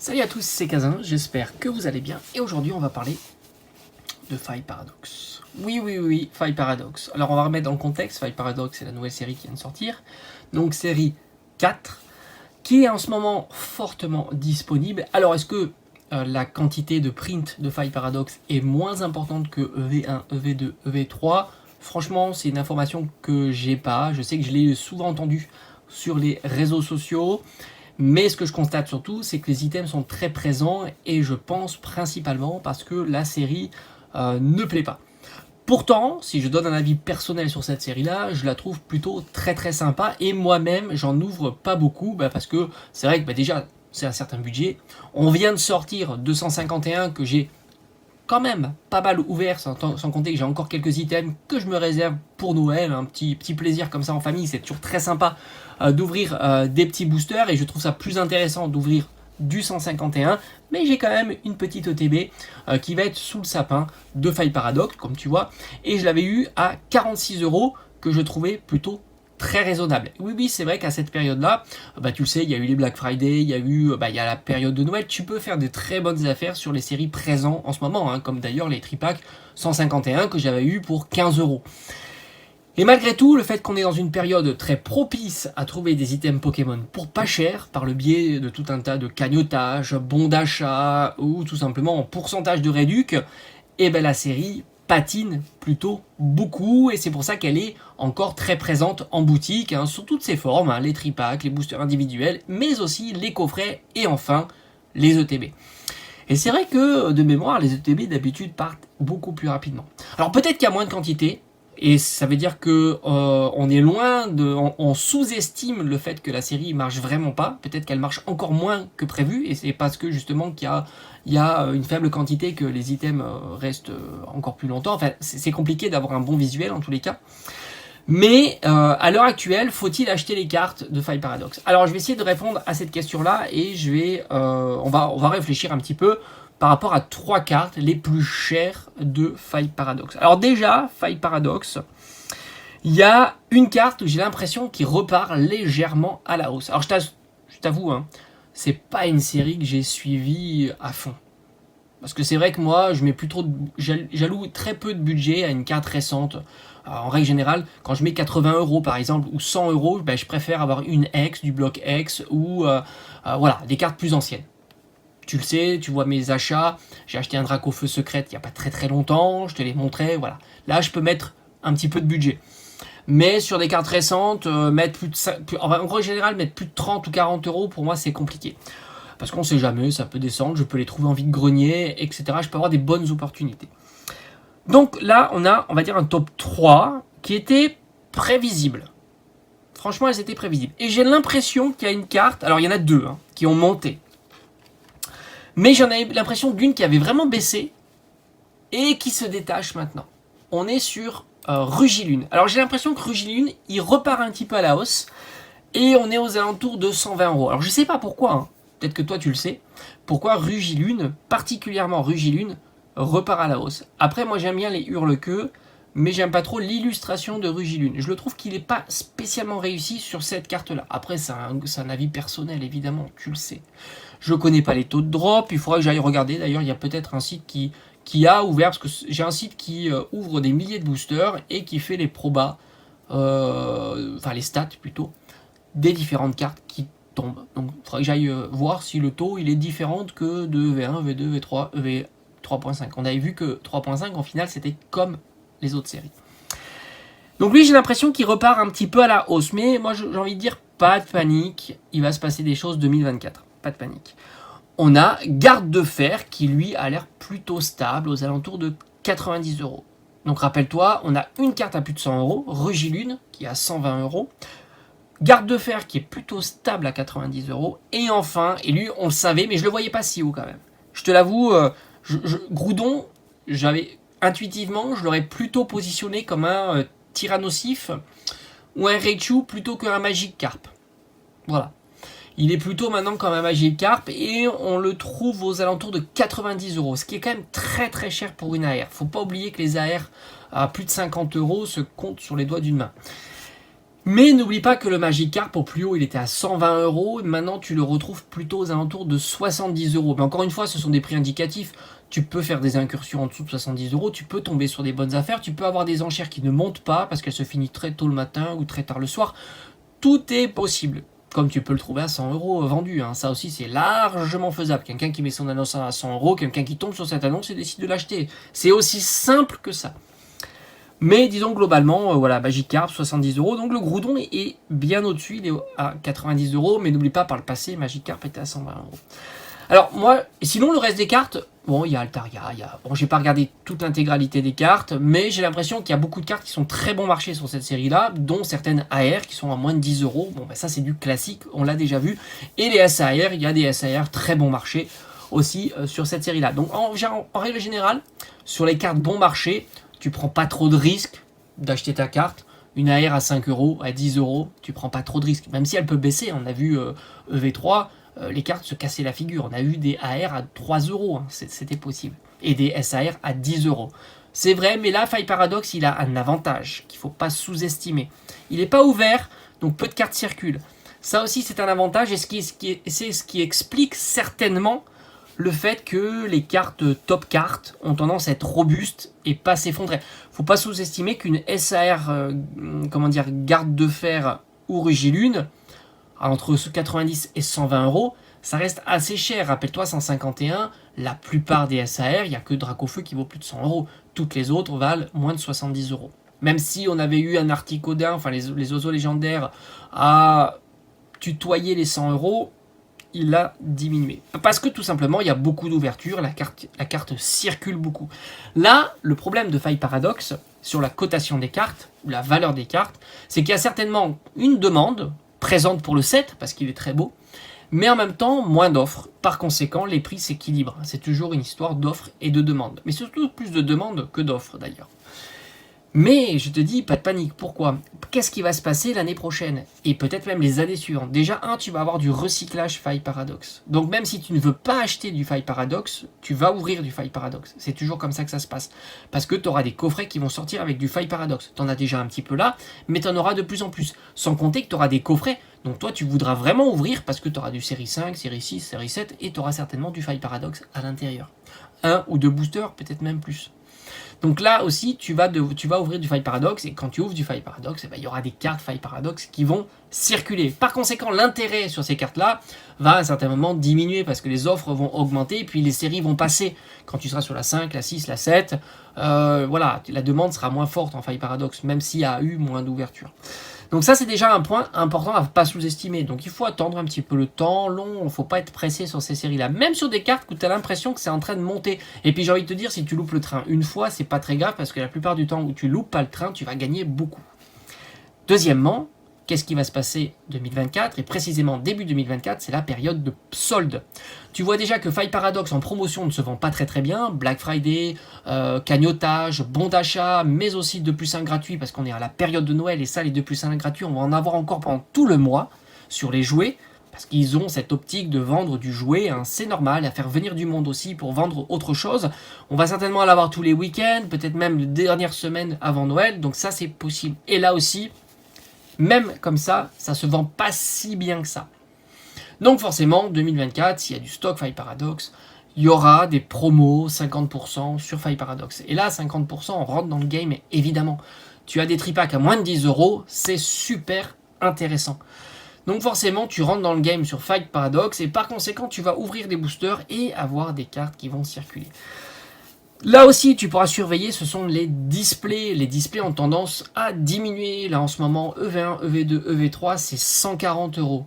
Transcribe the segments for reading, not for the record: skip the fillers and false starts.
Salut à tous, c'est Kazin, j'espère que vous allez bien. Et aujourd'hui, on va parler de Five Paradox. Oui, Five Paradox. Alors, on va remettre dans le contexte. Five Paradox, c'est la nouvelle série qui vient de sortir. Donc, série 4, qui est en ce moment fortement disponible. Alors, est-ce que la quantité de print de Five Paradox est moins importante que EV1, EV2, EV3 ? Franchement, c'est une information que j'ai pas. Je sais que je l'ai souvent entendu sur les réseaux sociaux. Mais ce que je constate surtout, c'est que les items sont très présents et je pense principalement parce que la série ne plaît pas. Pourtant, si je donne un avis personnel sur cette série-là, je la trouve plutôt très sympa et moi-même, j'en ouvre pas beaucoup parce que c'est vrai que déjà, c'est un certain budget. On vient de sortir 251 que j'ai quand même pas mal ouvert, sans compter que j'ai encore quelques items que je me réserve pour Noël, un petit plaisir comme ça en famille, c'est toujours très sympa d'ouvrir des petits boosters et je trouve ça plus intéressant d'ouvrir du 151, mais j'ai quand même une petite ETB qui va être sous le sapin de Five Paradox, comme tu vois, et je l'avais eu à 46€ que je trouvais plutôt très raisonnable. Oui, c'est vrai qu'à cette période-là, tu le sais, il y a eu les Black Friday, il y a la période de Noël, tu peux faire de très bonnes affaires sur les séries présentes en ce moment, comme d'ailleurs les tripacks 151 que j'avais eu pour 15€. Et malgré tout, le fait qu'on est dans une période très propice à trouver des items Pokémon pour pas cher, par le biais de tout un tas de cagnottages, bons d'achat ou tout simplement en pourcentage de réduc, la série patine plutôt beaucoup et c'est pour ça qu'elle est encore très présente en boutique, sous toutes ses formes, les tripacks, les boosters individuels, mais aussi les coffrets et enfin les ETB. Et c'est vrai que de mémoire, les ETB d'habitude partent beaucoup plus rapidement. Alors peut-être qu'il y a moins de quantité, et ça veut dire que on est loin on sous-estime le fait que la série marche vraiment pas. Peut-être qu'elle marche encore moins que prévu, et c'est parce que justement qu'il y a une faible quantité que les items restent encore plus longtemps. Enfin, c'est compliqué d'avoir un bon visuel en tous les cas. Mais à l'heure actuelle, faut-il acheter les cartes de Five Paradox ? Alors je vais essayer de répondre à cette question-là et on va réfléchir un petit peu par rapport à 3 cartes les plus chères de Five Paradox. Alors déjà, Five Paradox, il y a une carte où j'ai l'impression qu'il repart légèrement à la hausse. Alors je t'avoue, c'est pas une série que j'ai suivie à fond. Parce que c'est vrai que moi, j'alloue très peu de budget à une carte récente. En règle générale, quand je mets 80€ par exemple, ou 100€, je préfère avoir une X, du bloc X, ou des cartes plus anciennes. Tu le sais, tu vois mes achats, j'ai acheté un Dracofeu secret il n'y a pas très longtemps, je te l'ai montré, voilà. Là, je peux mettre un petit peu de budget. Mais sur des cartes récentes, mettre en règle générale, mettre plus de 30 ou 40€, pour moi, c'est compliqué. Parce qu'on sait jamais, ça peut descendre, je peux les trouver en vide-grenier, etc. Je peux avoir des bonnes opportunités. Donc là, on va dire un top 3 qui était prévisible. Franchement, elles étaient prévisibles. Et j'ai l'impression qu'il y a une carte, alors il y en a 2 qui ont monté. Mais j'en ai l'impression d'une qui avait vraiment baissé et qui se détache maintenant. On est sur Rugilune. Alors j'ai l'impression que Rugilune, il repart un petit peu à la hausse et on est aux alentours de 120€. Alors je sais pas pourquoi, peut-être que toi tu le sais, pourquoi Rugilune, particulièrement Rugilune, repart à la hausse. Après, moi j'aime bien les hurle-queue, mais j'aime pas trop l'illustration de Rugilune. Je le trouve qu'il n'est pas spécialement réussi sur cette carte-là. Après, c'est un avis personnel, évidemment, tu le sais. Je connais pas les taux de drop, il faudra que j'aille regarder. D'ailleurs, il y a peut-être un site qui a ouvert, parce que j'ai un site qui ouvre des milliers de boosters et qui fait les probas, les stats plutôt, des différentes cartes qui tombent. Donc, il faudra que j'aille voir si le taux il est différent que de V1, V2, V3, EV 3.5. On avait vu que 3.5 en finale c'était comme les autres séries. Donc lui j'ai l'impression qu'il repart un petit peu à la hausse. Mais moi j'ai envie de dire pas de panique. Il va se passer des choses 2024. Pas de panique. On a Garde de Fer qui lui a l'air plutôt stable aux alentours de 90€. Donc rappelle-toi, on a une carte à plus de 100€. Rugilune qui est à 120€. Garde de Fer qui est plutôt stable à 90€. Et enfin, et lui on le savait mais je le voyais pas si haut quand même. Je te l'avoue, Groudon, intuitivement, je l'aurais plutôt positionné comme un Tyrannosif ou un Raichu plutôt qu'un Magikarp. Voilà. Il est plutôt maintenant comme un Magikarp et on le trouve aux alentours de 90€, ce qui est quand même très cher pour une AR. Faut pas oublier que les AR à plus de 50€ se comptent sur les doigts d'une main. Mais n'oublie pas que le Magikarp, au plus haut, il était à 120 €. Maintenant, tu le retrouves plutôt aux alentours de 70 €. Mais encore une fois, ce sont des prix indicatifs. Tu peux faire des incursions en dessous de 70 €. Tu peux tomber sur des bonnes affaires. Tu peux avoir des enchères qui ne montent pas parce qu'elles se finissent très tôt le matin ou très tard le soir. Tout est possible. Comme tu peux le trouver à 100 € vendu. Hein. Ça aussi, c'est largement faisable. Quelqu'un qui met son annonce à 100 €, quelqu'un qui tombe sur cette annonce et décide de l'acheter. C'est aussi simple que ça. Mais disons globalement, voilà, Magikarp, 70 €. Donc le Groudon est bien au-dessus, il est à 90 €. Mais n'oublie pas, par le passé, Magikarp était à 120 €. Alors moi, sinon le reste des cartes, bon, il y a Altaria, bon, j'ai pas regardé toute l'intégralité des cartes, mais j'ai l'impression qu'il y a beaucoup de cartes qui sont très bon marché sur cette série-là, dont certaines AR qui sont à moins de 10 €. Bon, ben ça c'est du classique, on l'a déjà vu. Et les SAR, il y a des SAR très bon marché aussi sur cette série-là. Donc en règle générale, sur les cartes bon marché, tu prends pas trop de risques d'acheter ta carte. Une AR à 5 €, à 10 €, tu prends pas trop de risques, même si elle peut baisser. On a vu EV3, les cartes se cassaient la figure. On a eu des AR à 3 €, hein, c'était possible. Et des SAR à 10 €. C'est vrai, mais là, Faille Paradox, il a un avantage qu'il ne faut pas sous-estimer. Il n'est pas ouvert, donc peu de cartes circulent. Ça aussi, c'est un avantage, et c'est ce qui explique certainement le fait que les cartes top cartes ont tendance à être robustes et pas s'effondrer. Faut pas sous-estimer qu'une SAR, garde de fer ou Rugilune, entre 90 et 120 €, ça reste assez cher. Rappelle-toi, 151, la plupart des SAR, il n'y a que Dracofeu qui vaut plus de 100 €. Toutes les autres valent moins de 70 €. Même si on avait eu un Articodin, enfin les oiseaux légendaires, à tutoyer les 100 €, il a diminué. Parce que tout simplement, il y a beaucoup d'ouverture, la carte circule beaucoup. Là, le problème de Faille Paradox, sur la cotation des cartes, ou la valeur des cartes, c'est qu'il y a certainement une demande présente pour le set, parce qu'il est très beau, mais en même temps, moins d'offres. Par conséquent, les prix s'équilibrent. C'est toujours une histoire d'offres et de demandes. Mais surtout plus de demandes que d'offres d'ailleurs. Mais je te dis, pas de panique. Pourquoi ? Qu'est-ce qui va se passer l'année prochaine ? Et peut-être même les années suivantes. Déjà, tu vas avoir du recyclage Faille Paradox. Donc même si tu ne veux pas acheter du Faille Paradox, tu vas ouvrir du Faille Paradox. C'est toujours comme ça que ça se passe. Parce que tu auras des coffrets qui vont sortir avec du Faille Paradox. Tu en as déjà un petit peu là, mais tu en auras de plus en plus. Sans compter que tu auras des coffrets. Donc toi, tu voudras vraiment ouvrir parce que tu auras du série 5, série 6, série 7 et tu auras certainement du Faille Paradox à l'intérieur. 1 ou 2 boosters, peut-être même plus. Donc là aussi, tu vas ouvrir du Faille Paradox, et quand tu ouvres du Faille Paradox, il y aura des cartes Faille Paradox qui vont circuler. Par conséquent, l'intérêt sur ces cartes-là va à un certain moment diminuer parce que les offres vont augmenter et puis les séries vont passer. Quand tu seras sur la 5, la 6, la 7, voilà, la demande sera moins forte en Faille Paradox, même s'il y a eu moins d'ouverture. Donc ça, c'est déjà un point important à ne pas sous-estimer. Donc il faut attendre un petit peu le temps long, il ne faut pas être pressé sur ces séries-là. Même sur des cartes où tu as l'impression que c'est en train de monter. Et puis j'ai envie de te dire, si tu loupes le train une fois, c'est pas très grave parce que la plupart du temps où tu loupes pas le train, tu vas gagner beaucoup. Deuxièmement, qu'est-ce qui va se passer 2024 ? Et précisément début 2024, c'est la période de solde. Tu vois déjà que Faille Paradox en promotion ne se vend pas très très bien. Black Friday, cagnotage, bon d'achat, mais aussi 2+1 gratuit parce qu'on est à la période de Noël et ça, les 2+1 gratuits, on va en avoir encore pendant tout le mois sur les jouets parce qu'ils ont cette optique de vendre du jouet, hein, c'est normal, à faire venir du monde aussi pour vendre autre chose. On va certainement l'avoir tous les week-ends, peut-être même les dernières semaines avant Noël, donc ça c'est possible. Et là aussi, même comme ça se vend pas si bien que ça. Donc forcément, 2024, s'il y a du stock Faille Paradox, il y aura des promos 50% sur Faille Paradox. Et là, 50%, on rentre dans le game, évidemment. Tu as des tripacks à moins de 10 €, c'est super intéressant. Donc forcément, tu rentres dans le game sur Faille Paradox, et par conséquent, tu vas ouvrir des boosters et avoir des cartes qui vont circuler. Là aussi, tu pourras surveiller, ce sont les displays. Les displays ont tendance à diminuer. Là, en ce moment, EV1, EV2, EV3, c'est 140 €.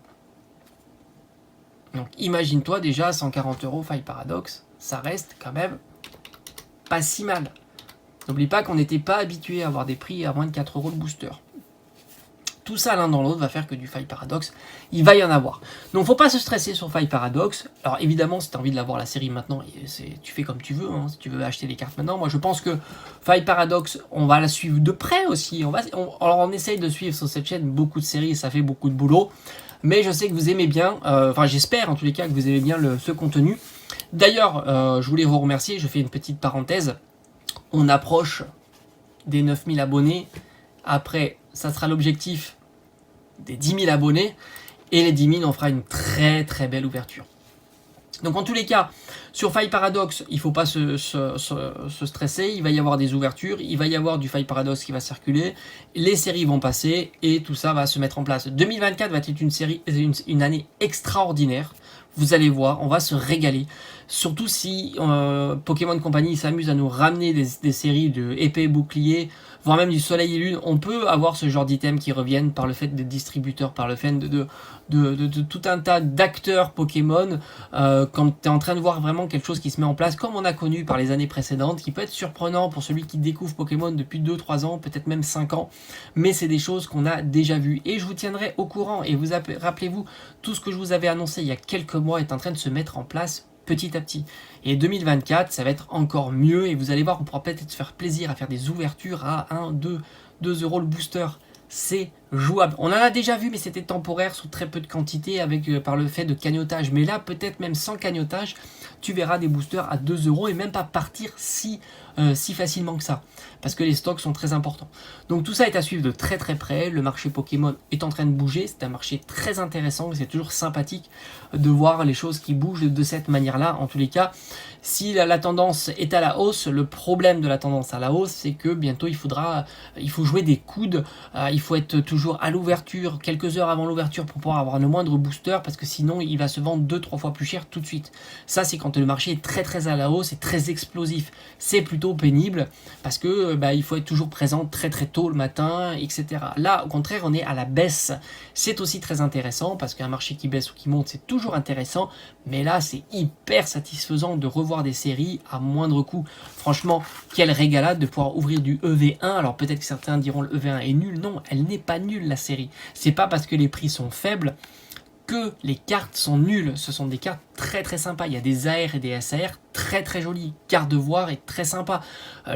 Donc, imagine-toi déjà, 140 € Faille Paradox, ça reste quand même pas si mal. N'oublie pas qu'on n'était pas habitué à avoir des prix à moins de 4 € le booster. Tout ça l'un dans l'autre va faire que du Faille Paradox, il va y en avoir. Donc faut pas se stresser sur Faille Paradox. Alors évidemment, si tu as envie de l'avoir la série maintenant, tu fais comme tu veux, hein, si tu veux acheter les cartes maintenant. Moi je pense que Faille Paradox, on va la suivre de près aussi. On essaye de suivre sur cette chaîne beaucoup de séries, ça fait beaucoup de boulot. Mais je sais que vous aimez bien, j'espère en tous les cas que vous aimez bien ce contenu. D'ailleurs, je voulais vous remercier, je fais une petite parenthèse. On approche des 9000 abonnés. Après, ça sera l'objectif des 10 000 abonnés. Et les 10 000, on fera une très très belle ouverture. Donc en tous les cas, sur Faille Paradox, il ne faut pas se stresser, il va y avoir des ouvertures, il va y avoir du Faille Paradox qui va circuler, les séries vont passer et tout ça va se mettre en place. 2024 va être une année extraordinaire, vous allez voir, on va se régaler. Surtout si Pokémon Company s'amuse à nous ramener des séries de épée et bouclier, voire même du soleil et lune, on peut avoir ce genre d'items qui reviennent par le fait des distributeurs, par le fait de tout un tas d'acteurs Pokémon, quand tu es en train de voir vraiment quelque chose qui se met en place, comme on a connu par les années précédentes, qui peut être surprenant pour celui qui découvre Pokémon depuis 2-3 ans, peut-être même 5 ans, mais c'est des choses qu'on a déjà vues. Et je vous tiendrai au courant, et vous rappelez-vous, tout ce que je vous avais annoncé il y a quelques mois est en train de se mettre en place petit à petit. Et 2024, ça va être encore mieux, et vous allez voir, on pourra peut-être se faire plaisir à faire des ouvertures à 1, 2 euros le booster. C'est jouable. On en a déjà vu, mais c'était temporaire, sous très peu de quantité, avec par le fait de cagnotage. Mais là, peut-être même sans cagnotage, tu verras des boosters à 2 euros et même pas partir si facilement que ça. Parce que les stocks sont très importants. Donc tout ça est à suivre de très très près. Le marché Pokémon est en train de bouger. C'est un marché très intéressant. C'est toujours sympathique de voir les choses qui bougent de cette manière-là. En tous les cas, si la tendance est à la hausse, le problème de la tendance à la hausse, c'est que bientôt il faut jouer des coudes. Il faut être toujours à l'ouverture, quelques heures avant l'ouverture pour pouvoir avoir le moindre booster, parce que sinon il va se vendre 2-3 fois plus cher tout de suite. Ça, c'est quand le marché est très très à la hausse et très explosif. C'est plutôt pénible parce que il faut être toujours présent très très tôt le matin, etc. Là, au contraire, on est à la baisse. C'est aussi très intéressant parce qu'un marché qui baisse ou qui monte, c'est toujours intéressant, mais là, c'est hyper satisfaisant de revoir des séries à moindre coût. Franchement, quelle régalade de pouvoir ouvrir du EV1. Alors peut-être que certains diront le EV1 est nul. Non, elle n'est pas nulle, la série. C'est pas parce que les prix sont faibles que les cartes sont nulles. Ce sont des cartes très très sympas. Il y a des AR et des SAR très très jolies. Gardevoir est très sympa.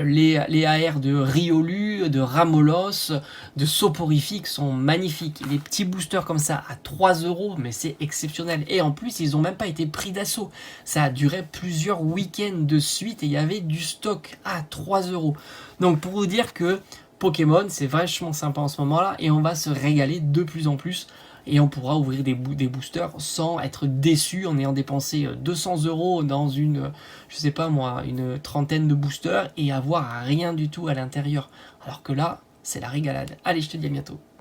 Les AR de Riolu, de Ramolos, de Soporifique sont magnifiques. Les petits boosters comme ça à 3 euros, mais c'est exceptionnel. Et en plus, ils n'ont même pas été pris d'assaut. Ça a duré plusieurs week-ends de suite et il y avait du stock à 3 euros. Donc pour vous dire que Pokémon, c'est vachement sympa en ce moment-là et on va se régaler de plus en plus. Et on pourra ouvrir des boosters sans être déçu en ayant dépensé 200 euros dans une trentaine de boosters et avoir rien du tout à l'intérieur. Alors que là, c'est la régalade. Allez, je te dis à bientôt.